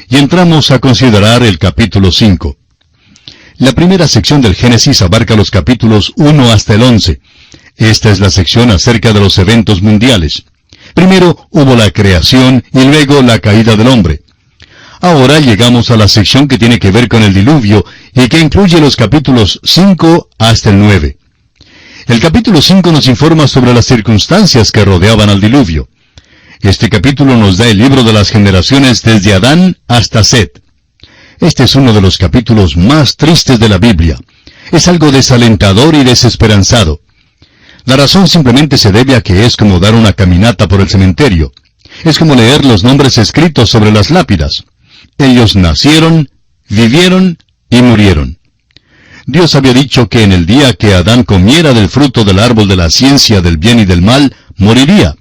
y entramos a considerar el capítulo 5. La primera sección del Génesis abarca los capítulos 1 hasta el 11. Esta es la sección acerca de los eventos mundiales. Primero hubo la creación y luego la caída del hombre. Ahora llegamos a la sección que tiene que ver con el diluvio y que incluye los capítulos 5 hasta el 9. El capítulo 5 nos informa sobre las circunstancias que rodeaban al diluvio. Este capítulo nos da el libro de las generaciones desde Adán hasta Set. Este es uno de los capítulos más tristes de la Biblia. Es algo desalentador y desesperanzado. La razón simplemente se debe a que es como dar una caminata por el cementerio. Es como leer los nombres escritos sobre las lápidas. Ellos nacieron, vivieron y murieron. Dios había dicho que en el día que Adán comiera del fruto del árbol de la ciencia del bien y del mal, moriría.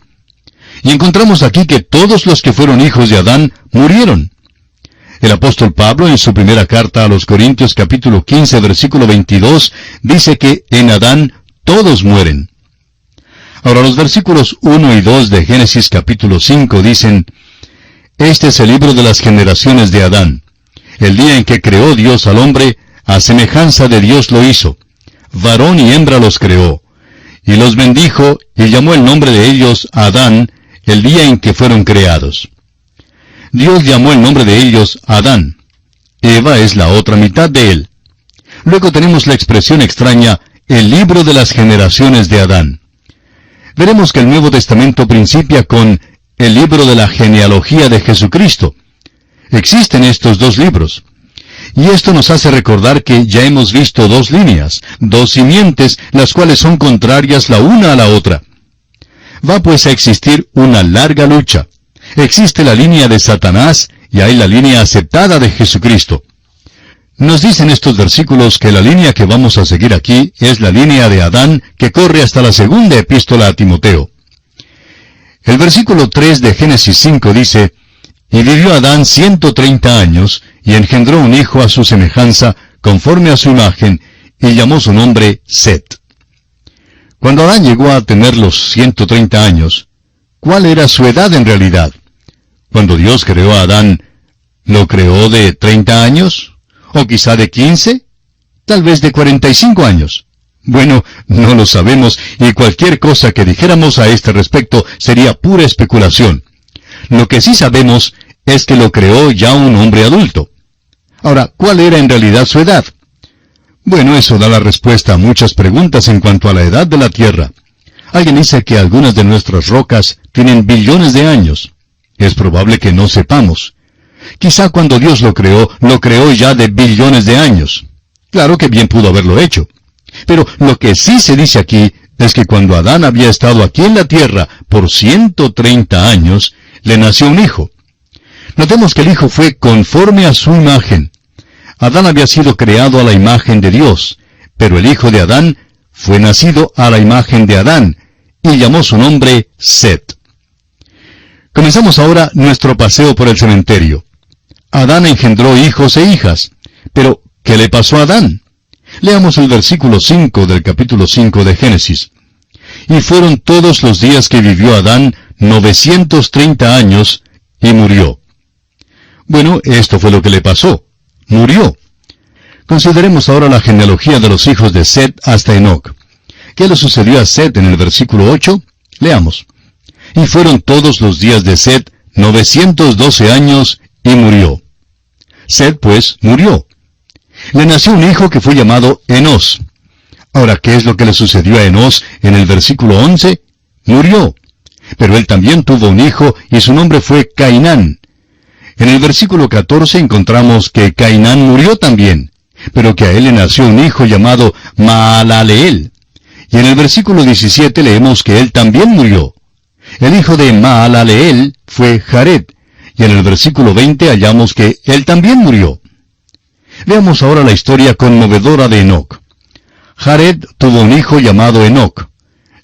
Y encontramos aquí que todos los que fueron hijos de Adán murieron. El apóstol Pablo, en su primera carta a los Corintios capítulo 15, versículo 22, dice que en Adán todos mueren. Ahora los versículos 1 y 2 de Génesis capítulo 5 dicen: Este es el libro de las generaciones de Adán. El día en que creó Dios al hombre, a semejanza de Dios lo hizo. Varón y hembra los creó. Y los bendijo, y llamó el nombre de ellos Adán, el día en que fueron creados. Dios llamó el nombre de ellos Adán. Eva es la otra mitad de él. Luego tenemos la expresión extraña, el libro de las generaciones de Adán. Veremos que el Nuevo Testamento principia con el libro de la genealogía de Jesucristo. Existen estos dos libros. Y esto nos hace recordar que ya hemos visto dos líneas, dos simientes, las cuales son contrarias la una a la otra. Va pues a existir una larga lucha. Existe la línea de Satanás y hay la línea aceptada de Jesucristo. Nos dicen estos versículos que la línea que vamos a seguir aquí es la línea de Adán que corre hasta la segunda epístola a Timoteo. El versículo 3 de Génesis 5 dice: Y vivió Adán 130 años, y engendró un hijo a su semejanza, conforme a su imagen, y llamó su nombre Set. Cuando Adán llegó a tener los 130 años, ¿cuál era su edad en realidad? Cuando Dios creó a Adán, ¿lo creó de 30 años? ¿O quizá de 15? ¿Tal vez de 45 años? Bueno, no lo sabemos, y cualquier cosa que dijéramos a este respecto sería pura especulación. Lo que sí sabemos es que lo creó ya un hombre adulto. Ahora, ¿cuál era en realidad su edad? Bueno, eso da la respuesta a muchas preguntas en cuanto a la edad de la Tierra. Alguien dice que algunas de nuestras rocas tienen billones de años. Es probable que no sepamos. Quizá cuando Dios lo creó ya de billones de años. Claro que bien pudo haberlo hecho. Pero lo que sí se dice aquí es que cuando Adán había estado aquí en la tierra por 130 años, le nació un hijo. Notemos que el hijo fue conforme a su imagen. Adán había sido creado a la imagen de Dios, pero el hijo de Adán fue nacido a la imagen de Adán, y llamó su nombre Set. Comenzamos ahora nuestro paseo por el cementerio. Adán engendró hijos e hijas, pero ¿qué le pasó a Adán? Leamos el versículo 5 del capítulo 5 de Génesis. Y fueron todos los días que vivió Adán 930 años, y murió. Bueno, esto fue lo que le pasó. Murió. Consideremos ahora la genealogía de los hijos de Set hasta Enoc. ¿Qué le sucedió a Set en el versículo 8? Leamos. Y fueron todos los días de Set 912 años, y murió. Set, pues, murió. Le nació un hijo que fue llamado Enós. Ahora, ¿qué es lo que le sucedió a Enós en el versículo 11? Murió. Pero él también tuvo un hijo, y su nombre fue Cainán. En el versículo 14 encontramos que Cainán murió también, pero que a él le nació un hijo llamado Maalaleel. Y en el versículo 17 leemos que él también murió. El hijo de Maalaleel fue Jared, y en el versículo 20 hallamos que él también murió. Veamos ahora la historia conmovedora de Enoc. Jared tuvo un hijo llamado Enoc.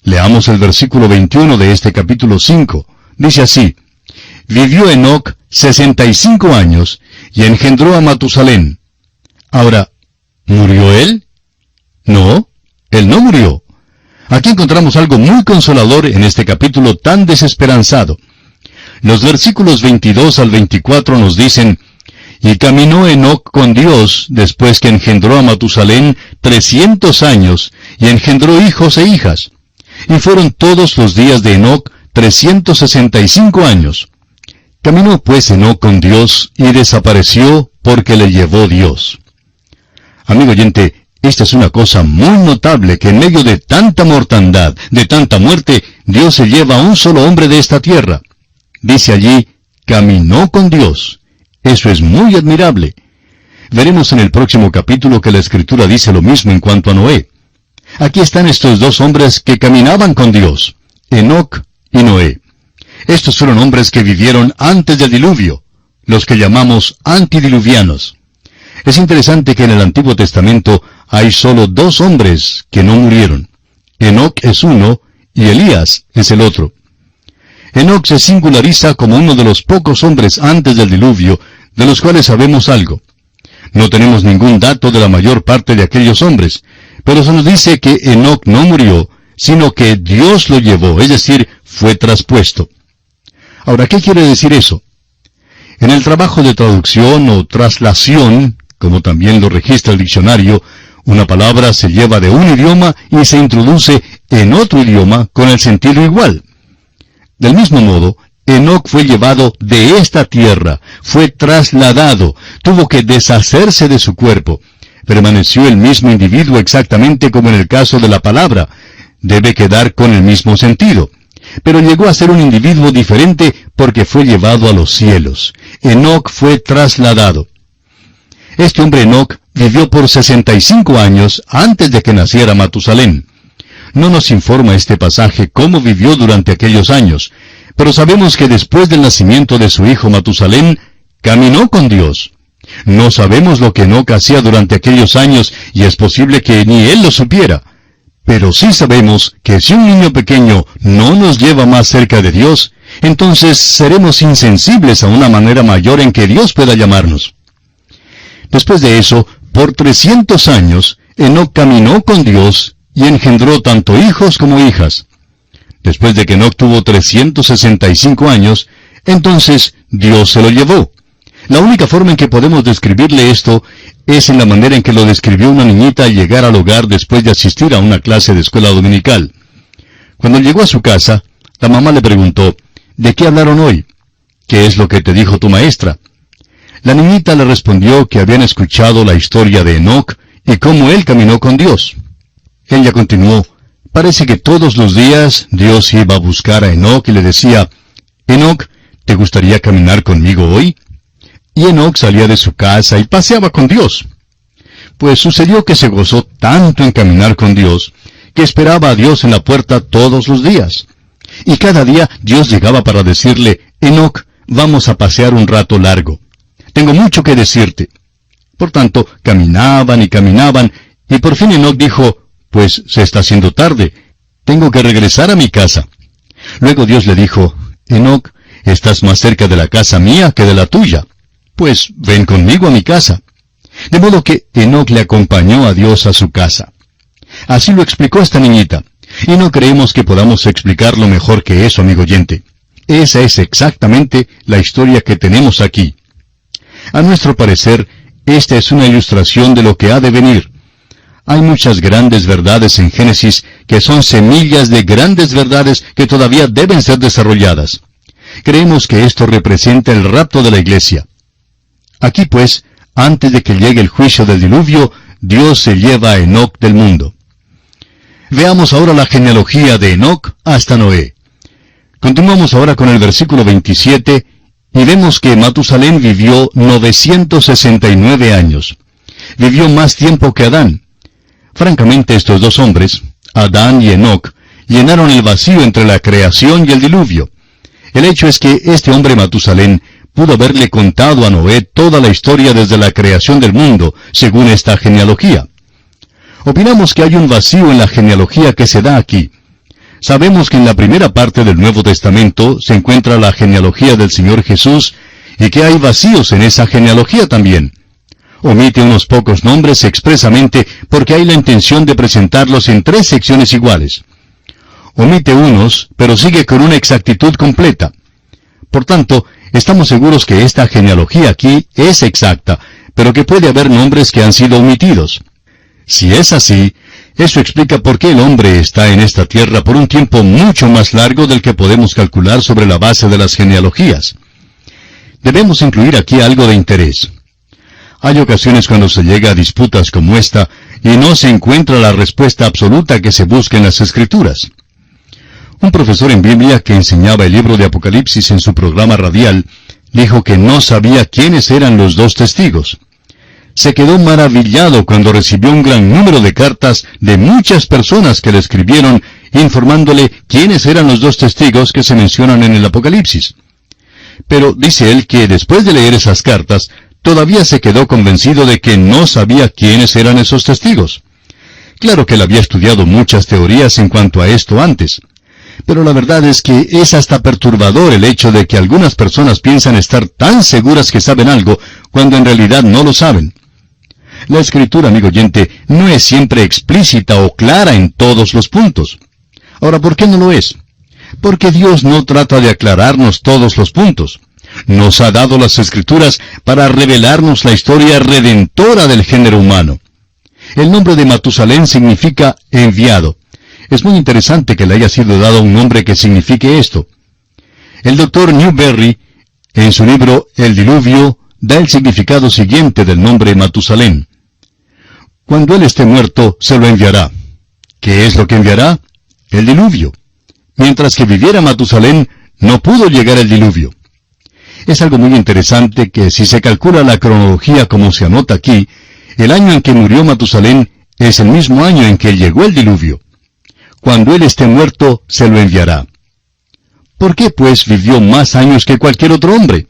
Leamos el versículo 21 de este capítulo 5. Dice así: Vivió Enoc 65 años, y engendró a Matusalén. Ahora, ¿murió él? No, él no murió. Aquí encontramos algo muy consolador en este capítulo tan desesperanzado. Los versículos 22 al 24 nos dicen: Y caminó Enoc con Dios después que engendró a Matusalén 300 años, y engendró hijos e hijas. Y fueron todos los días de Enoc 365 años. Caminó pues Enoc con Dios, y desapareció porque le llevó Dios. Amigo oyente, esta es una cosa muy notable, que en medio de tanta mortandad, de tanta muerte, Dios se lleva a un solo hombre de esta tierra. Dice allí, caminó con Dios. Eso es muy admirable. Veremos en el próximo capítulo que la Escritura dice lo mismo en cuanto a Noé. Aquí están estos dos hombres que caminaban con Dios, Enoc y Noé. Estos fueron hombres que vivieron antes del diluvio, los que llamamos antidiluvianos. Es interesante que en el Antiguo Testamento hay solo dos hombres que no murieron. Enoc es uno y Elías es el otro. Enoc se singulariza como uno de los pocos hombres antes del diluvio de los cuales sabemos algo. No tenemos ningún dato de la mayor parte de aquellos hombres, pero se nos dice que Enoc no murió, sino que Dios lo llevó, es decir, fue traspuesto. Ahora, ¿qué quiere decir eso? En el trabajo de traducción o traslación, como también lo registra el diccionario, una palabra se lleva de un idioma y se introduce en otro idioma con el sentido igual. Del mismo modo, Enoc fue llevado de esta tierra, fue trasladado, tuvo que deshacerse de su cuerpo. Permaneció el mismo individuo exactamente como en el caso de la palabra. Debe quedar con el mismo sentido. Pero llegó a ser un individuo diferente porque fue llevado a los cielos. Enoc fue trasladado. Este hombre Enoc vivió por 65 años antes de que naciera Matusalén. No nos informa este pasaje cómo vivió durante aquellos años, pero sabemos que después del nacimiento de su hijo Matusalén, caminó con Dios. No sabemos lo que Enoc hacía durante aquellos años, y es posible que ni él lo supiera. Pero sí sabemos que si un niño pequeño no nos lleva más cerca de Dios, entonces seremos insensibles a una manera mayor en que Dios pueda llamarnos. Después de eso, por 300 años, Enoc caminó con Dios y engendró tanto hijos como hijas. Después de que Enoc tuvo 365 años, entonces Dios se lo llevó. La única forma en que podemos describirle esto es en la manera en que lo describió una niñita al llegar al hogar después de asistir a una clase de escuela dominical. Cuando llegó a su casa, la mamá le preguntó, ¿de qué hablaron hoy? ¿Qué es lo que te dijo tu maestra? La niñita le respondió que habían escuchado la historia de Enoc y cómo él caminó con Dios. Ella continuó, parece que todos los días Dios iba a buscar a Enoc y le decía, Enoc, ¿te gustaría caminar conmigo hoy? Y Enoc salía de su casa y paseaba con Dios. Pues sucedió que se gozó tanto en caminar con Dios, que esperaba a Dios en la puerta todos los días. Y cada día Dios llegaba para decirle, Enoc, vamos a pasear un rato largo. Tengo mucho que decirte. Por tanto, caminaban, y por fin Enoc dijo, pues se está haciendo tarde, tengo que regresar a mi casa. Luego Dios le dijo, Enoc, estás más cerca de la casa mía que de la tuya. Pues ven conmigo a mi casa. De modo que Enoc le acompañó a Dios a su casa. Así lo explicó esta niñita. Y no creemos que podamos explicarlo mejor que eso, amigo oyente. Esa es exactamente la historia que tenemos aquí. A nuestro parecer, esta es una ilustración de lo que ha de venir. Hay muchas grandes verdades en Génesis que son semillas de grandes verdades que todavía deben ser desarrolladas. Creemos que esto representa el rapto de la iglesia. Aquí pues, antes de que llegue el juicio del diluvio, Dios se lleva a Enoc del mundo. Veamos ahora la genealogía de Enoc hasta Noé. Continuamos ahora con el versículo 27, y vemos que Matusalén vivió 969 años. Vivió más tiempo que Adán. Francamente, estos dos hombres, Adán y Enoc, llenaron el vacío entre la creación y el diluvio. El hecho es que este hombre Matusalén pudo haberle contado a Noé toda la historia desde la creación del mundo, según esta genealogía. Opinamos que hay un vacío en la genealogía que se da aquí. Sabemos que en la primera parte del Nuevo Testamento se encuentra la genealogía del Señor Jesús, y que hay vacíos en esa genealogía también. Omite unos pocos nombres expresamente porque hay la intención de presentarlos en 3 secciones iguales. Omite unos, pero sigue con una exactitud completa. Por tanto, estamos seguros que esta genealogía aquí es exacta, pero que puede haber nombres que han sido omitidos. Si es así, eso explica por qué el hombre está en esta tierra por un tiempo mucho más largo del que podemos calcular sobre la base de las genealogías. Debemos incluir aquí algo de interés. Hay ocasiones cuando se llega a disputas como esta y no se encuentra la respuesta absoluta que se busca en las Escrituras. Un profesor en Biblia que enseñaba el libro de Apocalipsis en su programa radial dijo que no sabía quiénes eran los dos testigos. Se quedó maravillado cuando recibió un gran número de cartas de muchas personas que le escribieron informándole quiénes eran los dos testigos que se mencionan en el Apocalipsis. Pero dice él que después de leer esas cartas, todavía se quedó convencido de que no sabía quiénes eran esos testigos. Claro que él había estudiado muchas teorías en cuanto a esto antes. Pero la verdad es que es hasta perturbador el hecho de que algunas personas piensan estar tan seguras que saben algo, cuando en realidad no lo saben. La Escritura, amigo oyente, no es siempre explícita o clara en todos los puntos. Ahora, ¿por qué no lo es? Porque Dios no trata de aclararnos todos los puntos. Nos ha dado las Escrituras para revelarnos la historia redentora del género humano. El nombre de Matusalén significa enviado. Es muy interesante que le haya sido dado un nombre que signifique esto. El Dr. Newberry, en su libro El Diluvio, da el significado siguiente del nombre Matusalén. Cuando él esté muerto, se lo enviará. ¿Qué es lo que enviará? El diluvio. Mientras que viviera Matusalén, no pudo llegar el diluvio. Es algo muy interesante que si se calcula la cronología como se anota aquí, el año en que murió Matusalén es el mismo año en que llegó el diluvio. Cuando él esté muerto, se lo enviará. ¿Por qué, pues, vivió más años que cualquier otro hombre?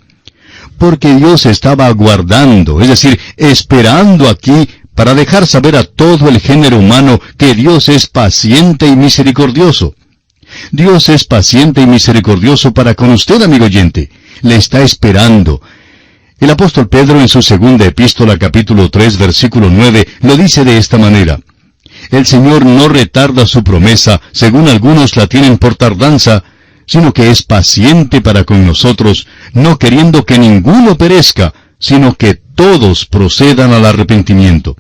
Porque Dios estaba aguardando, es decir, esperando aquí para dejar saber a todo el género humano que Dios es paciente y misericordioso. Dios es paciente y misericordioso para con usted, amigo oyente. Le está esperando. El apóstol Pedro en su segunda epístola, capítulo 3, versículo 9, lo dice de esta manera. El Señor no retarda su promesa, según algunos la tienen por tardanza, sino que es paciente para con nosotros, no queriendo que ninguno perezca, sino que todos procedan al arrepentimiento.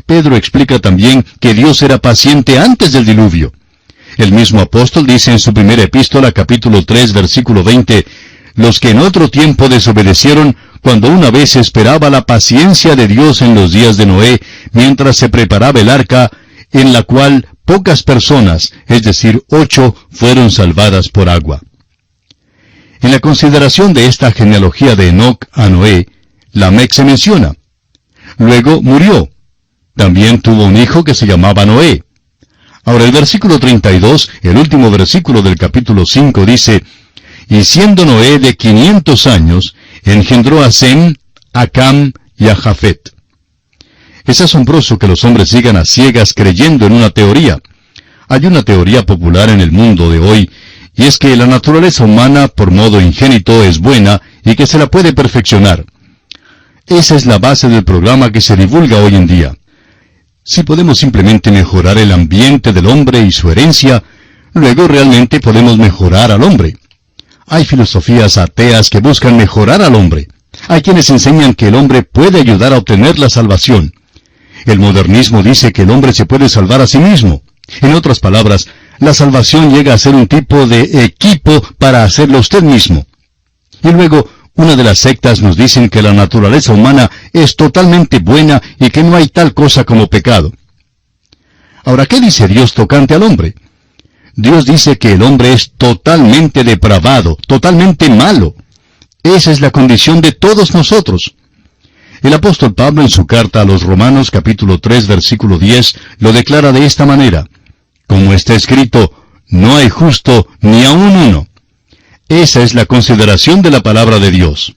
Pedro explica también que Dios era paciente antes del diluvio. El mismo apóstol dice en su primera epístola, capítulo 3, versículo 20, los que en otro tiempo desobedecieron, cuando una vez esperaba la paciencia de Dios en los días de Noé, mientras se preparaba el arca, en la cual pocas personas, es decir, 8, fueron salvadas por agua. En la consideración de esta genealogía de Enoc a Noé, Lamec se menciona. Luego murió. También tuvo un hijo que se llamaba Noé. Ahora el versículo 32, el último versículo del capítulo 5, dice, y siendo Noé de 500 años, engendró a Sem, a Cam y a Jafet. Es asombroso que los hombres sigan a ciegas creyendo en una teoría. Hay una teoría popular en el mundo de hoy, y es que la naturaleza humana por modo ingénito es buena y que se la puede perfeccionar. Esa es la base del programa que se divulga hoy en día. Si podemos simplemente mejorar el ambiente del hombre y su herencia, luego realmente podemos mejorar al hombre. Hay filosofías ateas que buscan mejorar al hombre. Hay quienes enseñan que el hombre puede ayudar a obtener la salvación. El modernismo dice que el hombre se puede salvar a sí mismo. En otras palabras, la salvación llega a ser un tipo de equipo para hacerlo usted mismo. Y luego, una de las sectas nos dicen que la naturaleza humana es totalmente buena y que no hay tal cosa como pecado. Ahora, ¿qué dice Dios tocante al hombre? Dios dice que el hombre es totalmente depravado, totalmente malo. Esa es la condición de todos nosotros. El apóstol Pablo en su carta a los Romanos capítulo 3 versículo 10 lo declara de esta manera. Como está escrito, no hay justo ni aun uno. Esa es la consideración de la palabra de Dios.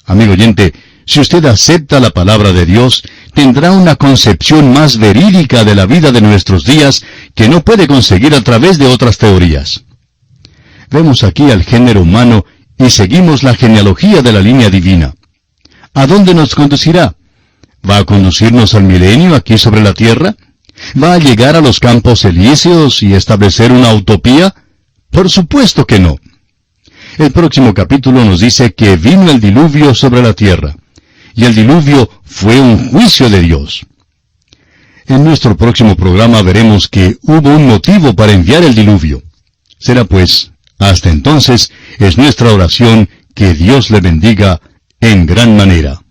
Amigo oyente, si usted acepta la palabra de Dios, tendrá una concepción más verídica de la vida de nuestros días que no puede conseguir a través de otras teorías. Vemos aquí al género humano y seguimos la genealogía de la línea divina. ¿A dónde nos conducirá? ¿Va a conducirnos al milenio aquí sobre la tierra? ¿Va a llegar a los campos elíseos y establecer una utopía? Por supuesto que no. El próximo capítulo nos dice que vino el diluvio sobre la tierra, y el diluvio fue un juicio de Dios. En nuestro próximo programa veremos que hubo un motivo para enviar el diluvio. Será pues, hasta entonces, es nuestra oración que Dios le bendiga en gran manera.